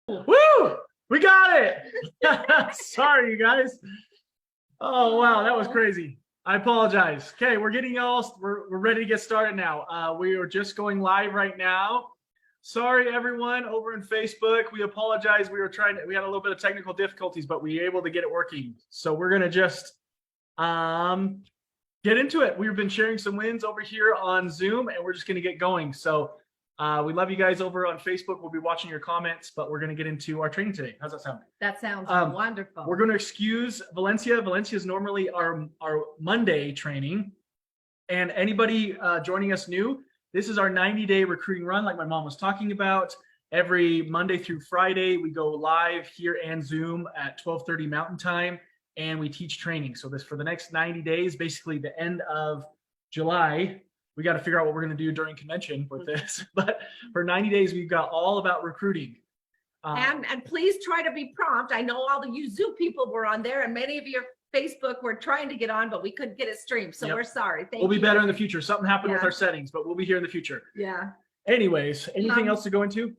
Woo! We got it. Sorry, you guys. Oh, wow. That was crazy. I apologize. Okay, we're ready to get started now. We are just going live right now. Sorry, everyone over in Facebook. We apologize. We had a little bit of technical difficulties, but we were able to get it working. So we're going to just get into it. We've been sharing some wins over here on Zoom, and we're just going to get going. So we love you guys over on Facebook. We'll be watching your comments, but we're going to get into our training today. How's that sound? That sounds wonderful. We're going to excuse Valencia. Valencia is normally our Monday training. And anybody joining us new, this is our 90-day recruiting run, like my mom was talking about. Every Monday through Friday, we go live here and Zoom at 12:30 Mountain Time, and we teach training. So this for the next 90 days, basically the end of July. We got to figure out what we're going to do during convention with this. But for 90 days, we've got all about recruiting. And please try to be prompt. I know all the you Zoom people were on there, and many of your Facebook were trying to get on, but we couldn't get it streamed. So we're sorry. We'll be better in the future. Something happened with our settings, but we'll be here in the future. Yeah. Anyways, anything else to go into?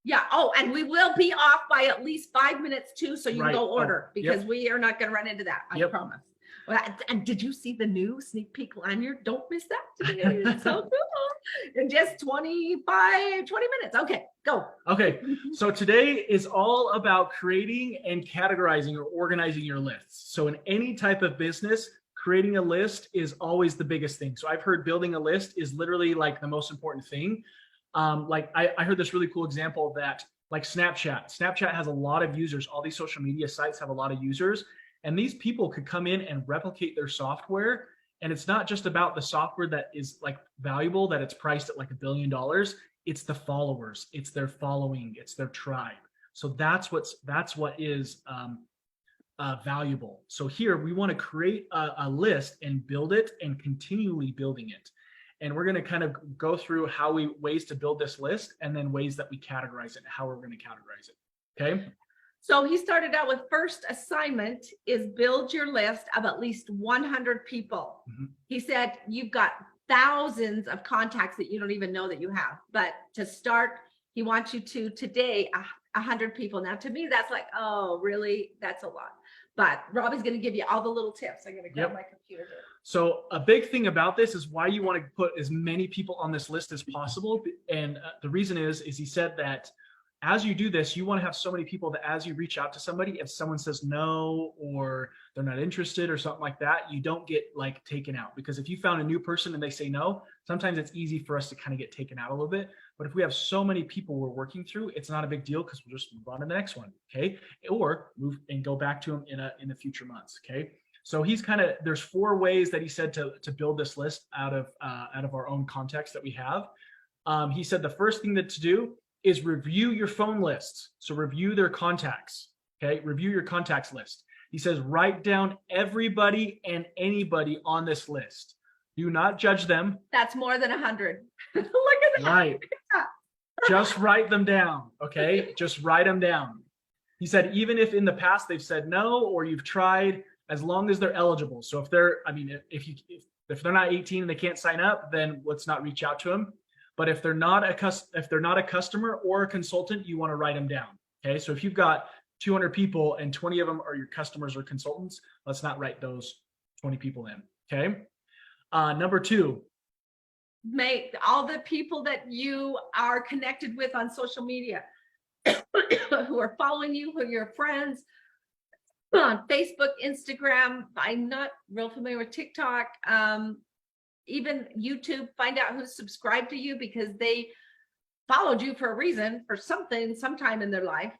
Yeah. Oh, and we will be off by at least 5 minutes too, so you can go order because we are not going to run into that. I promise. Well, and did you see the new sneak peek lanyard? Don't miss that today. It's so cool. In just 20 minutes. Okay, go. Okay, so today is all about creating and categorizing or organizing your lists. So in any type of business, creating a list is always the biggest thing. So I've heard building a list is literally like the most important thing. Like I heard this really cool example that like Snapchat has a lot of users. All these social media sites have a lot of users. And these people could come in and replicate their software. And it's not just about the software that is like valuable, that it's priced at like $1 billion. It's the followers, it's their following, it's their tribe. So that's what is valuable. So here we want to create a list and build it and continually building it. And we're going to kind of go through ways to build this list and then ways that we categorize it, how we're going to categorize it. Okay. So he started out with first assignment is build your list of at least 100 people. He said, you've got thousands of contacts that you don't even know that you have. But to start, he wants you to today, 100 people. Now, to me, that's like, oh, really? That's a lot. But Robbie's going to give you all the little tips. I'm going to grab my computer here. So a big thing about this is why you want to put as many people on this list as possible. And the reason is he said that as you do this, you want to have so many people that as you reach out to somebody, if someone says no or they're not interested or something like that, you don't get like taken out. Because if you found a new person and they say no, sometimes it's easy for us to kind of get taken out a little bit. But if we have so many people we're working through, it's not a big deal because we'll just move on to the next one. Okay. Or move and go back to them in the future months. Okay. So there's 4 ways that he said to build this list out of our own context that we have. He said the first thing to do is review your phone lists. So review their contacts, okay? Review your contacts list. He says, write down everybody and anybody on this list. Do not judge them. That's more than 100. Look at that. Right. Just write them down, okay? Just write them down. He said, even if in the past they've said no, or you've tried, as long as they're eligible. So if they're not 18 and they can't sign up, then let's not reach out to them. But if they're not a customer or a consultant, you want to write them down. Okay. So if you've got 200 people and 20 of them are your customers or consultants, let's not write those 20 people in. Okay. Number 2. Make all the people that you are connected with on social media who are following you, who are your friends on Facebook, Instagram. I'm not real familiar with TikTok. Even YouTube, find out who's subscribed to you because they followed you for a reason, for something, sometime in their life.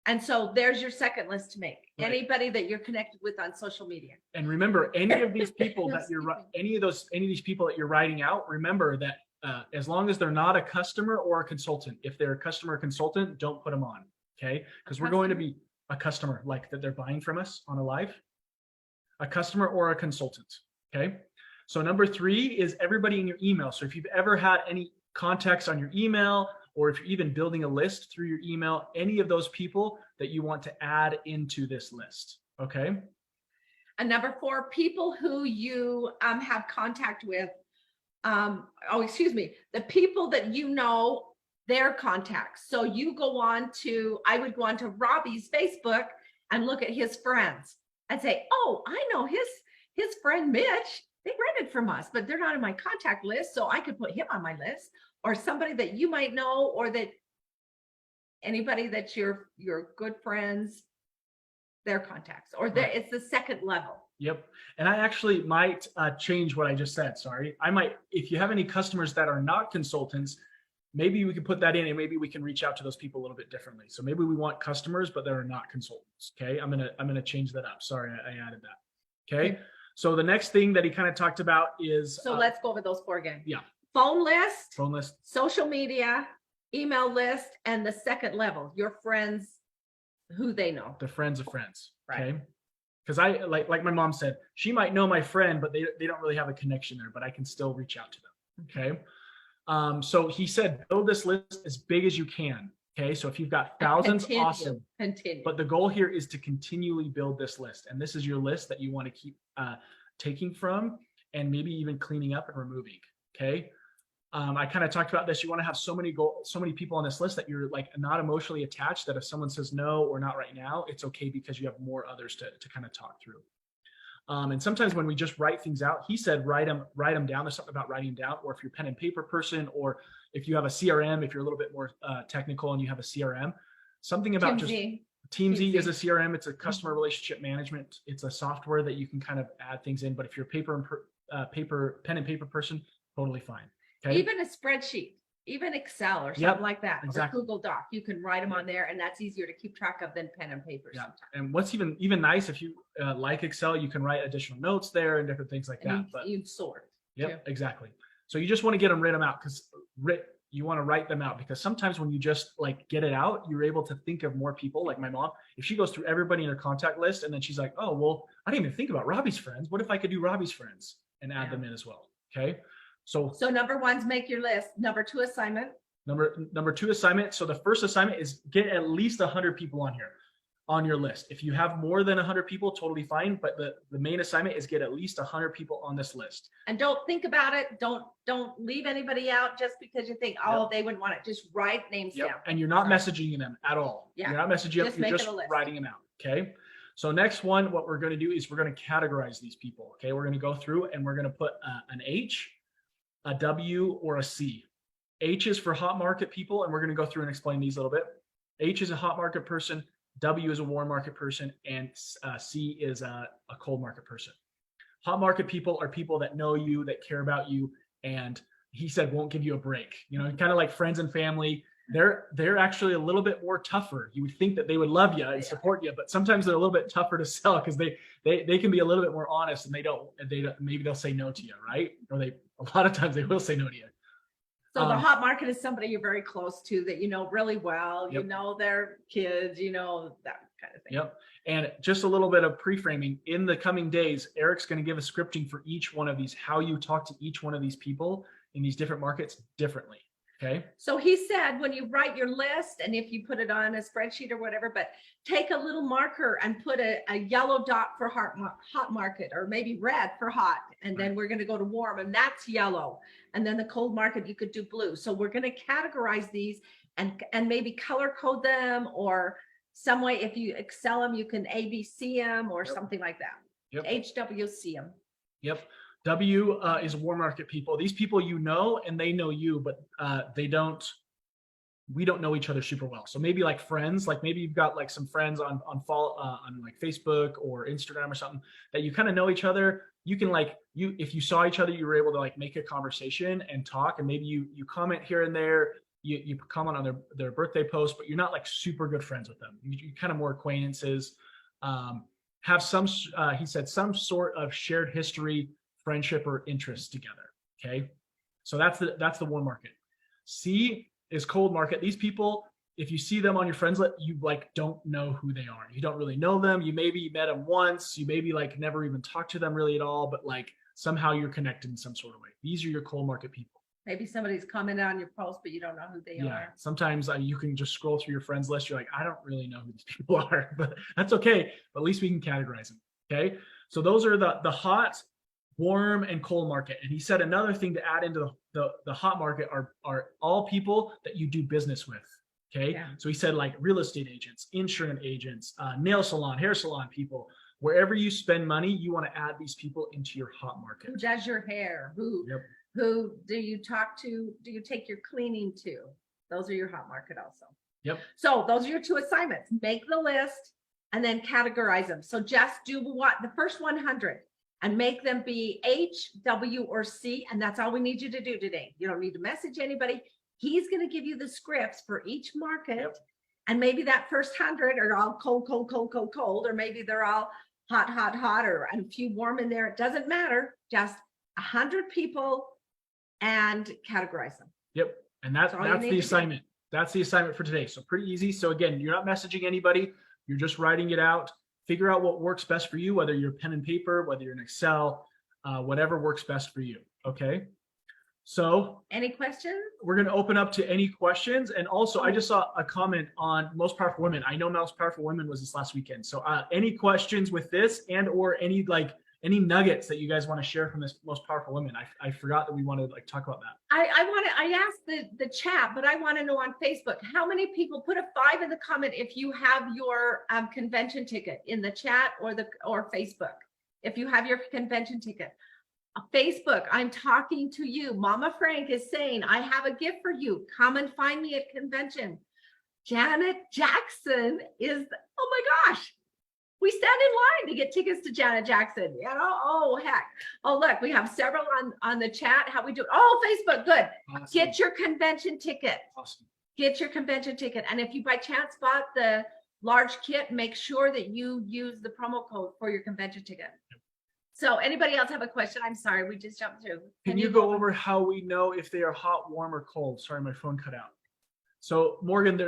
And so there's your second list to make. Right. Anybody that you're connected with on social media. And remember, any of these people that any of these people that you're writing out, remember that as long as they're not a customer or a consultant, if they're a customer or consultant, don't put them on. Okay. Because we're going to be a customer, like that they're buying from us on a live, a customer or a consultant. Okay. So number 3 is everybody in your email. So if you've ever had any contacts on your email, or if you're even building a list through your email, any of those people that you want to add into this list. Okay. And number 4, people who you have contact with. The people that you know their contacts. So I would go on to Robbie's Facebook and look at his friends and say, oh, I know his friend Mitch, they rented from us, but they're not in my contact list. So I could put him on my list, or somebody that you might know, or that anybody that's your good friends, their contacts, or it's the second level. Yep. And I actually might change what I just said. Sorry. I might, if you have any customers that are not consultants, maybe we can put that in, and maybe we can reach out to those people a little bit differently. So maybe we want customers, but they're not consultants. Okay. I'm going to change that up. Sorry. I added that. Okay. So the next thing that he kind of talked about is. So let's go over those 4 again. Yeah. Phone list, social media, email list, and the second level, your friends, who they know. The friends of friends. Right. Okay. Because I like my mom said, she might know my friend, but they don't really have a connection there, but I can still reach out to them. Okay. So he said, build this list as big as you can. Okay. So if you've got thousands, awesome. Continue. But the goal here is to continually build this list. And this is your list that you want to keep taking from, and maybe even cleaning up and removing. Okay. I kind of talked about this. You want to have so many people on this list that you're like not emotionally attached, that if someone says no or not right now, it's okay, because you have more others to kind of talk through. And sometimes when we just write things out, he said, write them down. There's something about writing down, or if you're pen and paper person, or if you have a CRM, if you're a little bit more technical and you have a CRM, something about Teamzy is a CRM. It's a customer relationship management. It's a software that you can kind of add things in. But if you're a pen and paper person, totally fine. Okay. Even a spreadsheet, even Excel or something like that, exactly. Or Google Doc, you can write them on there, and that's easier to keep track of than pen and paper. Yeah. And what's even nice, if you like Excel, you can write additional notes there and different things like that. But you sort. Yep, exactly. So you just want to get them written out, because you want to write them out, because sometimes when you just like get it out, you're able to think of more people. Like my mom, if she goes through everybody in her contact list, and then she's like, oh, well, I didn't even think about Robbie's friends. What if I could do Robbie's friends and add them in as well? Okay. So number 1's make your list. Number 2, assignment. Number 2, assignment. So the first assignment is get at least 100 people on your list. If you have more than 100 people, totally fine. But the main assignment is get at least 100 people on this list. And don't think about it. Don't leave anybody out just because you think, oh, they wouldn't want it. Just write names down. And you're not messaging them at all. Yeah. You're not messaging them. You're just writing them out. Okay. So next one, what we're going to do is we're going to categorize these people. Okay. We're going to go through and we're going to put an H, a W, or a C. H is for hot market people, and we're going to go through and explain these a little bit. H is a hot market person, W is a warm market person, and C is a cold market person. Hot market people are people that know you, that care about you, and he said won't give you a break. You know, kind of like friends and family. They're actually a little bit more tougher. You would think that they would love you and support you, but sometimes they're a little bit tougher to sell, because they can be a little bit more honest, and they don't maybe they'll say no to you, right? Or a lot of times they will say no to you. So the hot market is somebody you're very close to, that you know really well. You know their kids, you know, that kind of thing. Yep. And just a little bit of pre-framing. In the coming days, Eric's going to give a scripting for each one of these, how you talk to each one of these people in these different markets differently. Okay. So he said, when you write your list, and if you put it on a spreadsheet or whatever, but take a little marker and put a yellow dot for hot market, or maybe red for hot. And then we're going to go to warm, and that's yellow. And then the cold market, you could do blue. So we're going to categorize these and maybe color code them, or some way. If you Excel them, you can ABC them or something like that. HWC them. Yep. W is warm market people. These people you know, and they know you, but we don't know each other super well. So maybe like friends, like maybe you've got like some friends on like Facebook or Instagram or something that you kind of know each other. You can if you saw each other, you were able to like make a conversation and talk, and maybe you comment here and there. You comment on their birthday post, but you're not like super good friends with them. You're kind of more acquaintances. Have some, he said, some sort of shared history, friendship, or interest together. Okay. So that's the warm market. C is cold market. These people, if you see them on your friends list, you like don't know who they are. You don't really know them. You maybe met them once. You maybe like never even talked to them really at all, but like somehow you're connected in some sort of way. These are your cold market people. Maybe somebody's commented on your post, but you don't know who they are. Sometimes you can just scroll through your friends list. You're like, I don't really know who these people are, but that's okay. But at least we can categorize them. Okay. So those are the hot, warm and cold market. And he said another thing to add into the hot market are all people that you do business with. Okay. Yeah. So he said like real estate agents, insurance agents, nail salon, hair salon people, wherever you spend money, you want to add these people into your hot market. Who does your hair? Yep. Who do you talk to? Do you take your cleaning to? Those are your hot market also. Yep. So those are your 2 assignments. Make the list and then categorize them. So just do what the first 100 and make them be H, W, or C. And that's all we need you to do today. You don't need to message anybody. He's going to give you the scripts for each market. Yep. And maybe that first 100 are all cold, cold, cold, cold, cold, or maybe they're all hot, hot, hot, or a few warm in there. It doesn't matter. Just 100 people and categorize them. Yep. And that's the assignment. That's the assignment for today. So pretty easy. So again, you're not messaging anybody. You're just writing it out. Figure out what works best for you, whether you're pen and paper, whether you're in Excel, whatever works best for you. Okay. So any questions? We're going to open up to any questions. And also, I just saw a comment on Most Powerful Women. I know Most Powerful Women was this last weekend. So any questions with this and or any nuggets that you guys want to share from this Most Powerful Women? I forgot that we wanted to talk about that. I asked the chat, but I want to know on Facebook, how many people put a 5 in the comment if you have your convention ticket in the chat or Facebook, if you have your convention ticket. Facebook, I'm talking to you. Mama Frank is saying, I have a gift for you. Come and find me at convention. Janet Jackson is, oh my gosh. We stand in line to get tickets to Janet Jackson. You know, oh heck. Oh, look, we have several on the chat. How we do? Oh, Facebook, good. Awesome. Get your convention ticket. Awesome. Get your convention ticket. And if you by chance bought the large kit, make sure that you use the promo code for your convention ticket. So anybody else have a question? I'm sorry, we just jumped through. Can you go over how we know if they are hot, warm, or cold? Sorry, my phone cut out. So Morgan,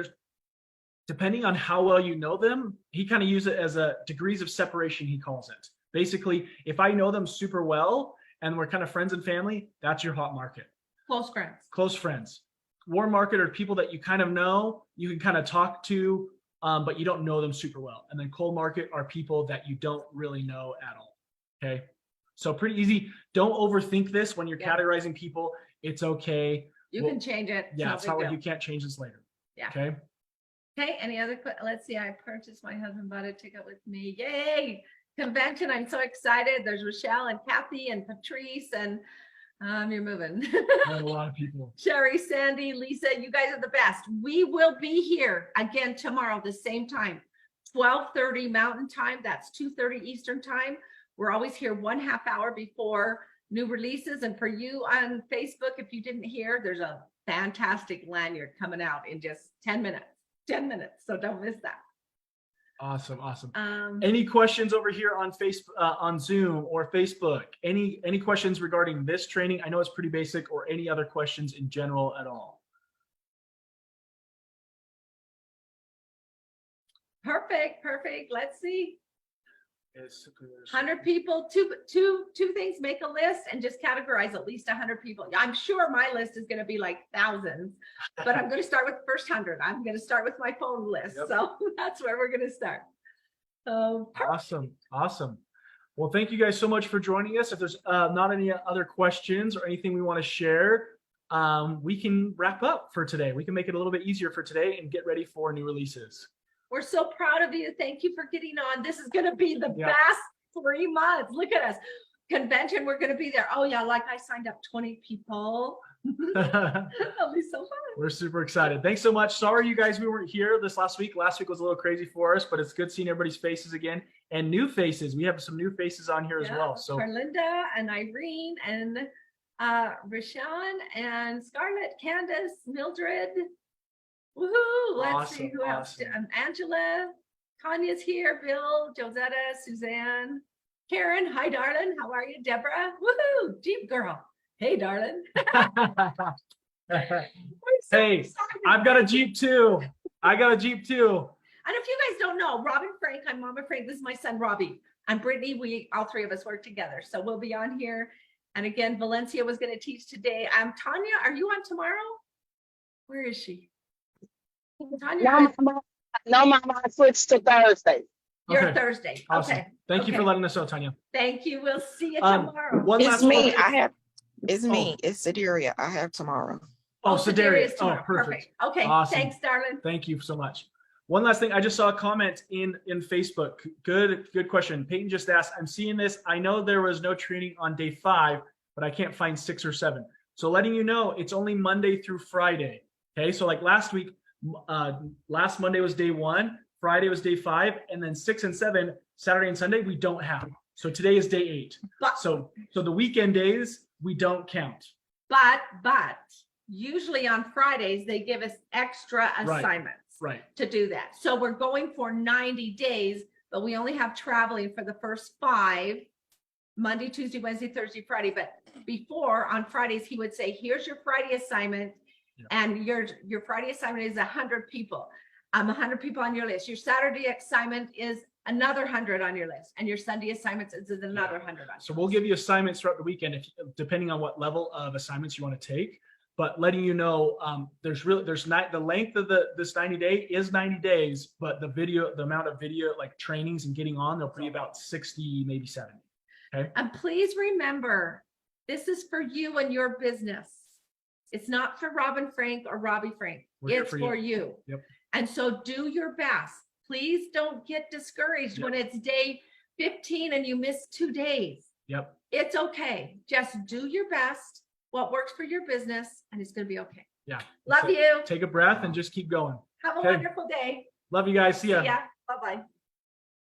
depending on how well you know them, he kind of uses it as a degrees of separation, he calls it. Basically, if I know them super well and we're kind of friends and family, that's your hot market. Close friends. Close friends. Warm market are people that you kind of know, you can kind of talk to, but you don't know them super well. And then cold market are people that you don't really know at all. Okay. So pretty easy. Don't overthink this when you're categorizing people. It's okay. You can change it. Yeah, it's not like you can't change this later. Yeah. Okay. Okay. Any other? Let's see. I purchased, my husband bought a ticket with me. Yay! Convention. I'm so excited. There's Rochelle and Kathy and Patrice and you're moving. A lot of people. Sherry, Sandy, Lisa, you guys are the best. We will be here again tomorrow, the same time, 12:30 Mountain Time. That's 2:30 Eastern Time. We're always here 1/2 hour before new releases. And for you on Facebook, if you didn't hear, there's a fantastic lanyard coming out in just 10 minutes. 10 minutes. So don't miss that. Awesome. Any questions over here on Facebook, on Zoom or Facebook? Any questions regarding this training? I know it's pretty basic, or any other questions in general at all? Perfect. Let's see. 100 people, two things, make a list and just categorize at least 100 people. I'm sure my list is going to be like thousands, but I'm going to start with the first 100. I'm going to start with my phone list. Yep. So that's where we're going to start. Awesome. Well, thank you guys so much for joining us. If there's not any other questions or anything we want to share, we can wrap up for today. We can make it a little bit easier for today and get ready for new releases. We're so proud of you. Thank you for getting on. This is going to be the best 3 months. Look at us. Convention, we're going to be there. Oh, yeah, like I signed up 20 people. That'll be so fun. We're super excited. Thanks so much. Sorry, you guys, we weren't here this last week. Last week was a little crazy for us, but it's good seeing everybody's faces again and new faces. We have some new faces on here as well. So Carlinda and Irene and Rashawn and Scarlett, Candace, Mildred. Woohoo! Let's see who else. Angela, Tanya's here. Bill, Josetta, Suzanne, Karen. Hi, darling. How are you, Deborah? Woohoo! Jeep girl. Hey, darling. Hey, I've got a Jeep too. And if you guys don't know, Robin Frank, I'm Mama Frank. This is my son, Robbie. I'm Brittany. We all 3 of us work together. So we'll be on here. And again, Valencia was going to teach today. Tanya, are you on tomorrow? Where is she? Tanya, no, mama, I switched to Thursday. You're Okay. Thursday. Awesome. Okay. Thank you for Okay. letting us know, Tanya. Thank you. We'll see you tomorrow. One It's last me. one. It's me. It's Sideria. I have tomorrow. Oh, Sedarius Sedarius. Oh, tomorrow. perfect. Okay. Awesome. Thanks, darling. Thank you so much. One last thing. I just saw a comment in Facebook. Good question. Peyton just asked, I'm seeing this. I know there was no training on day 5, but I can't find 6 or 7. So letting you know, it's only Monday through Friday. Okay. So like last week, last Monday was day 1, Friday was day 5, and then 6 and 7, Saturday and Sunday, we don't have. So today is day 8. But So the weekend days, we don't count. but usually on Fridays, they give us extra Right. assignments Right. to do that. So we're going for 90 days, but we only have traveling for the first 5, Monday, Tuesday, Wednesday, Thursday, Friday. But before on Fridays, he would say, here's your Friday assignment. Yeah. And your Friday assignment is 100 people. 100 people on your list. Your Saturday assignment is another 100 on your list. And your Sunday assignments is another 100 on So we'll give you assignments throughout the weekend, depending on what level of assignments you want to take. But letting you know, there's not the length of this 90 day is 90 days, but the amount of video like trainings and getting on, there'll be about 60, maybe 70. Okay. And please remember, this is for you and your business. It's not for Robin Frank or Robbie Frank. We're here It's for for you. you. Yep. And so do your best. Please don't get discouraged when it's day 15 and you miss 2 days. Yep. It's okay. Just do your best, what works for your business, and it's going to be okay. Yeah. Love That's it. you. Take a breath and just keep going. Have a Okay. wonderful day. Love you guys. See ya. See ya. Bye-bye.